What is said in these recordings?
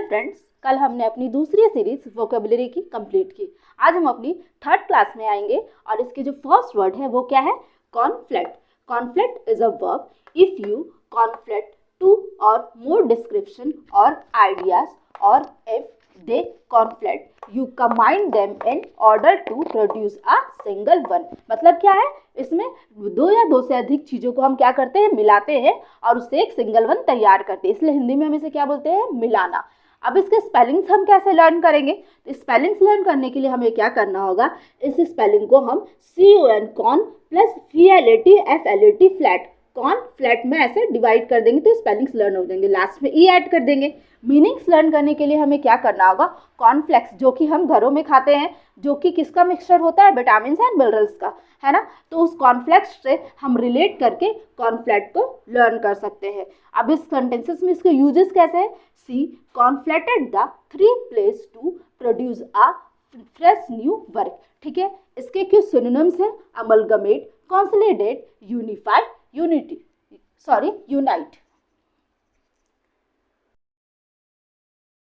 Friends, कल हमने अपनी दूसरी सीरीज वोकेबुलरी की कंप्लीट की। आज हम अपनी थर्ड क्लास में आएंगे और इसके जो फर्स्ट वर्ड है वो क्या है? Conflict. Conflict is a verb if you conflict two or more description or ideas, और if they conflict you combine them in order to produce a single one। मतलब क्या है? इसमें दो या दो से अधिक चीजों को हम क्या करते हैं? मिलाते हैं और उससे एक सिंगल वन तैयार करते हैं। इसलिए हिंदी में हम इसे क्या बोलते हैं? मिलाना। अब इसके स्पेलिंग्स हम कैसे लर्न करेंगे? तो स्पेलिंग्स लर्न करने के लिए हमें क्या करना होगा? इस स्पेलिंग को हम CON con plus FLAT flat, con flat में ऐसे डिवाइड कर देंगे तो स्पेलिंग्स लर्न हो जाएंगे। लास्ट में ई ऐड कर देंगे। मीनिंग्स लर्न करने के लिए हमें क्या करना होगा? कॉर्नफ्लेक्स, जो कि हम घरों में खाते हैं, जो कि किसका मिक्सचर होता है? विटामिन एंड मिनरल्स का, है ना। तो उस कॉर्नफ्लेक्स से हम रिलेट करके कॉर्नफ्लेट को लर्न कर सकते हैं। अब इस सेंटेंसेस में इसके यूजेस कैसे हैं? She conflated the three plays to produce a fresh new work. ठीक है, इसके कुछ सिनोनिम्स हैं: amalgamate, consolidate, unify, unite.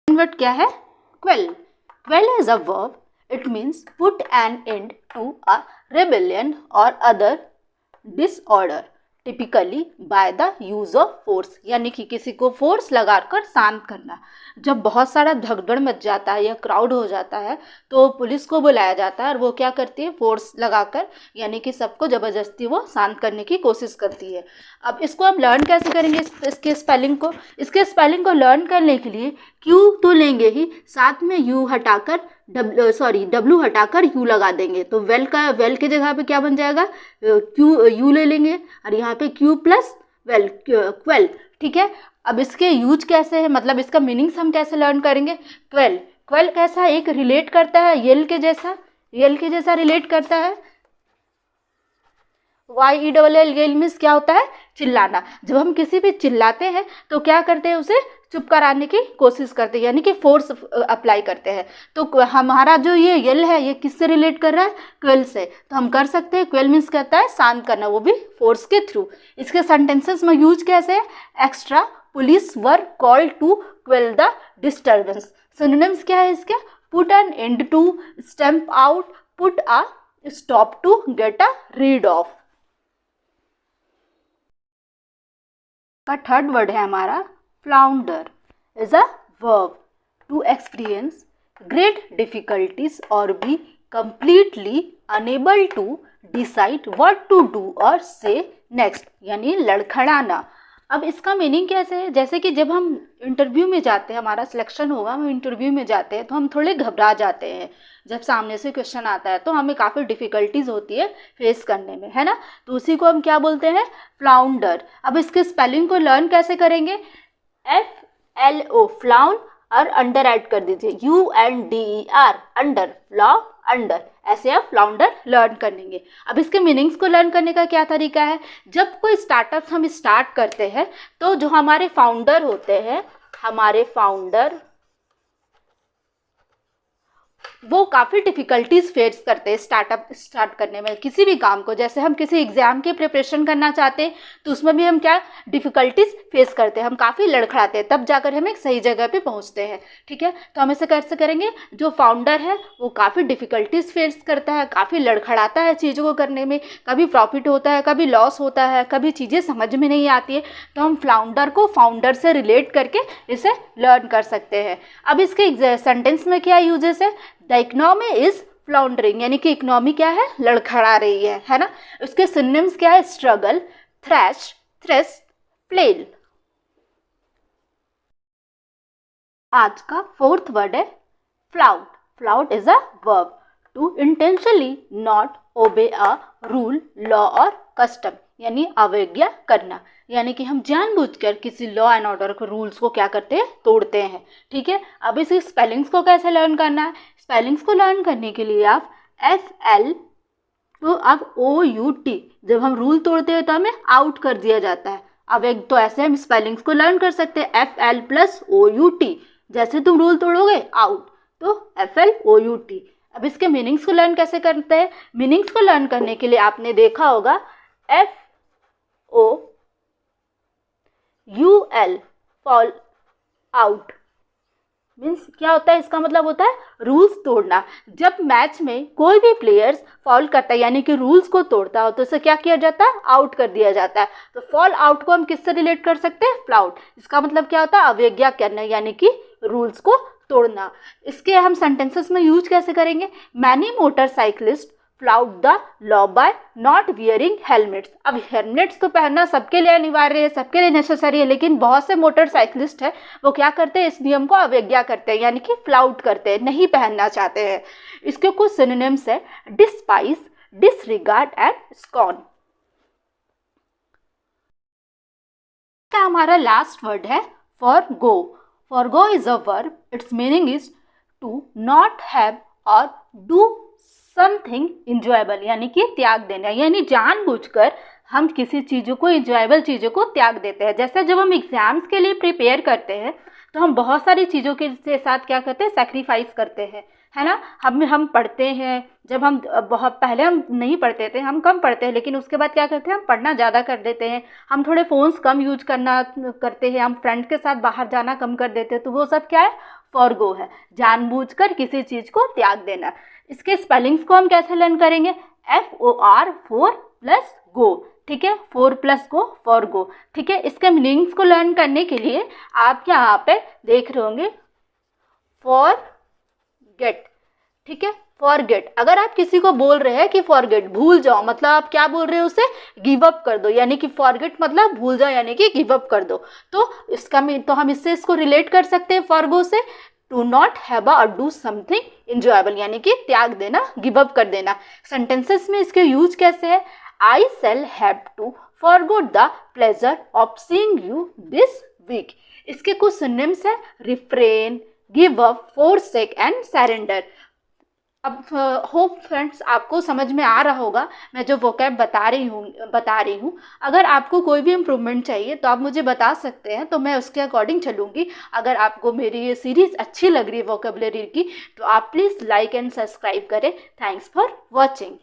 Word क्या है? Quell. Quell is a verb, it means put an end to a rebellion और other disorder typically by the use of force, यानी कि किसी को फोर्स लगाकर शांत करना। जब बहुत सारा भगदड़ मच जाता है या क्राउड हो जाता है तो पुलिस को बुलाया जाता है और वो क्या करती है? फोर्स लगाकर, यानी कि सबको ज़बरदस्ती वो शांत करने की कोशिश करती है। अब इसको हम लर्न कैसे करेंगे? इसके स्पेलिंग को लर्न करने के लिए क्यू तो लेंगे ही, साथ में यू हटाकर डब्ल्यू हटाकर यू लगा देंगे तो वेल की जगह पे क्या बन जाएगा? क्यू यू ले लेंगे और यहाँ पे क्यू प्लस वेल, क्वेल। ठीक है, अब इसके यूज कैसे है, मतलब इसका मीनिंग्स हम कैसे लर्न करेंगे? क्वेल कैसा एक रिलेट करता है येल के जैसा रिलेट करता है। YELL येल मीन्स क्या होता है? चिल्लाना। जब हम किसी पे चिल्लाते हैं तो क्या करते हैं? उसे चुप कराने की कोशिश करते हैं, यानी कि फोर्स अप्लाई करते हैं। तो हमारा जो ये येल है ये किससे रिलेट कर रहा है? क्वेल से। तो हम कर सकते हैं, क्वेल मीन्स कहता है शांत करना, वो भी फोर्स के थ्रू। इसके सेंटेंसेस में यूज कैसे है? Extra police were called to quell the disturbance. Synonyms क्या है इसके? Put an end to, stamp out, put a stop to, get a rid of. का थर्ड वर्ड है हमारा flounder. Is a verb to experience great difficulties or be completely unable to decide what to do or say next, यानी लड़खड़ाना। अब इसका meaning कैसे है? जैसे कि जब हम इंटरव्यू में जाते हैं, हमारा सिलेक्शन होगा, हम इंटरव्यू में जाते हैं तो हम थोड़े घबरा जाते हैं। जब सामने से क्वेश्चन आता है तो हमें काफ़ी डिफ़िकल्टीज होती है फेस करने में, है ना। तो उसी को हम क्या बोलते हैं? फ्लाउंडर। अब इसके स्पेलिंग को लर्न कैसे करेंगे? FLO फ्लाउन और अंडर ऐड कर दीजिए, UNDER अंडर, अंडर, ऐसे आप फ्लाउंडर लर्न करेंगे। अब इसके मीनिंग्स को लर्न करने का क्या तरीका है? जब कोई स्टार्टअप हम स्टार्ट करते हैं तो जो हमारे फाउंडर होते हैं, हमारे फाउंडर वो काफ़ी डिफ़िकल्टीज फेस करते हैं स्टार्टअप स्टार्ट करने में, किसी भी काम को। जैसे हम किसी एग्जाम की प्रिपरेशन करना चाहते हैं तो उसमें भी हम क्या डिफ़िकल्टीज फेस करते हैं, हम काफ़ी लड़खड़ाते हैं, तब जाकर हम एक सही जगह पे पहुंचते हैं। ठीक है, तो हम इसे कैसे करेंगे? जो फाउंडर है वो काफ़ी डिफ़िकल्टीज फेस करता है, काफ़ी लड़खड़ाता है चीज़ों को करने में, कभी प्रॉफिट होता है, कभी लॉस होता है, कभी चीज़ें समझ में नहीं आती है, तो हम फ्लाउंडर को फाउंडर से रिलेट करके इसे लर्न कर सकते हैं। अब इसके सेंटेंस में क्या यूजेस है? द इकोनॉमी इज फ्लाउंडरिंग, यानी कि इकोनॉमी क्या है? लड़खड़ा रही है ना। उसके सिनोनिम्स क्या है? Struggle, thrash, thresh, flail. आज का फोर्थ वर्ड है flout. Flout is a verb to intentionally not obey a rule, law or custom, यानी अवज्ञा करना, यानी कि हम जानबूझकर किसी लॉ एंड ऑर्डर के रूल्स को क्या करते हैं? तोड़ते हैं। ठीक है, अब इस स्पेलिंग्स को कैसे लर्न करना है? स्पेलिंग्स को लर्न करने के लिए आप FL तो अब OUT, जब हम रूल तोड़ते हैं तो हमें आउट कर दिया जाता है। अब एक तो ऐसे हम स्पेलिंग्स को लर्न कर सकते हैं FL प्लस OUT, जैसे तुम रूल तोड़ोगे आउट, तो FLOUT। अब इसके मीनिंग्स को लर्न कैसे करते हैं? मीनिंग्स को लर्न करने के लिए आपने देखा होगा FOUL फॉल आउट, मीन्स क्या होता है, इसका मतलब होता है रूल्स तोड़ना। जब मैच में कोई भी प्लेयर्स फॉल करता है यानी कि रूल्स को तोड़ता हो तो उसे क्या किया जाता है, आउट कर दिया जाता है। तो फॉल आउट को हम किससे रिलेट कर सकते हैं, फ्लाउट। इसका मतलब क्या होता है, अवज्ञा करना यानी कि रूल्स को तोड़ना। इसके हम सेंटेंसेस में यूज कैसे करेंगे, many motorcyclist flout the law by not wearing helmets. अब हेलमेट्स तो पहनना सबके लिए अनिवार्य है, सबके लिए नेसेसरी है, लेकिन बहुत से मोटरसाइकिलिस्ट हैं वो क्या करते हैं, इस नियम को अवज्ञा करते हैं यानी कि फ्लाउट करते हैं, नहीं पहनना चाहते हैं। इसके कुछ सिनोनिम्स है, डिस्पाइस, डिसरिगार्ड एंड स्कॉन। का हमारा लास्ट वर्ड है forgo. Forgo is a verb, its meaning is to not have or do something enjoyable यानी कि त्याग देना, यानी जानबूझकर हम किसी चीज़ों को, इंजॉयबल चीज़ों को त्याग देते हैं। जैसे जब हम एग्जाम्स के लिए प्रिपेयर करते हैं तो हम बहुत सारी चीज़ों के साथ क्या करते हैं, सेक्रीफाइस करते हैं, है ना। हम पढ़ते हैं, जब हम बहुत पहले हम नहीं पढ़ते थे, हम कम पढ़ते हैं, लेकिन उसके बाद क्या करते हैं, हम पढ़ना ज़्यादा कर देते हैं। हम थोड़े फ़ोन्स कम यूज करते हैं, हम फ्रेंड के साथ बाहर जाना कम कर देते हैं। तो वो सब क्या है, फॉरगो है, जानबूझकर किसी चीज़ को त्याग देना। इसके स्पेलिंग्स को हम कैसे लर्न करेंगे, FOR 4 प्लस गो, ठीक है, 4 प्लस गो, फॉरगो, ठीक है। इसके मीनिंग्स को लर्न करने के लिए आप यहाँ पे देख रहे होंगे फॉरगेट, ठीक है, फॉरगेट। अगर आप किसी को बोल रहे हैं कि फॉरगेट, भूल जाओ, मतलब आप क्या बोल रहे हो, उसे गिव अप कर दो, यानी कि फॉरगेट मतलब भूल जाओ यानी कि गिव अप कर दो। तो इसका हम इससे इसको रिलेट कर सकते हैं फॉरगो से, to not have or do something enjoyable यानी कि त्याग देना, गिव अप कर देना। सेंटेंसेस में इसके यूज कैसे है, I shall have to forgo the pleasure of seeing you this week. इसके कुछ सिनोनिम्स है, refrain, give up, forsake and surrender. अब होप फ्रेंड्स आपको समझ में आ रहा होगा मैं जो वोकैब बता रही हूँ। अगर आपको कोई भी इम्प्रूवमेंट चाहिए तो आप मुझे बता सकते हैं, तो मैं उसके अकॉर्डिंग चलूँगी। अगर आपको मेरी ये सीरीज़ अच्छी लग रही है वोकैबुलरी की, तो आप प्लीज़ लाइक एंड सब्सक्राइब करें। Thanks for watching.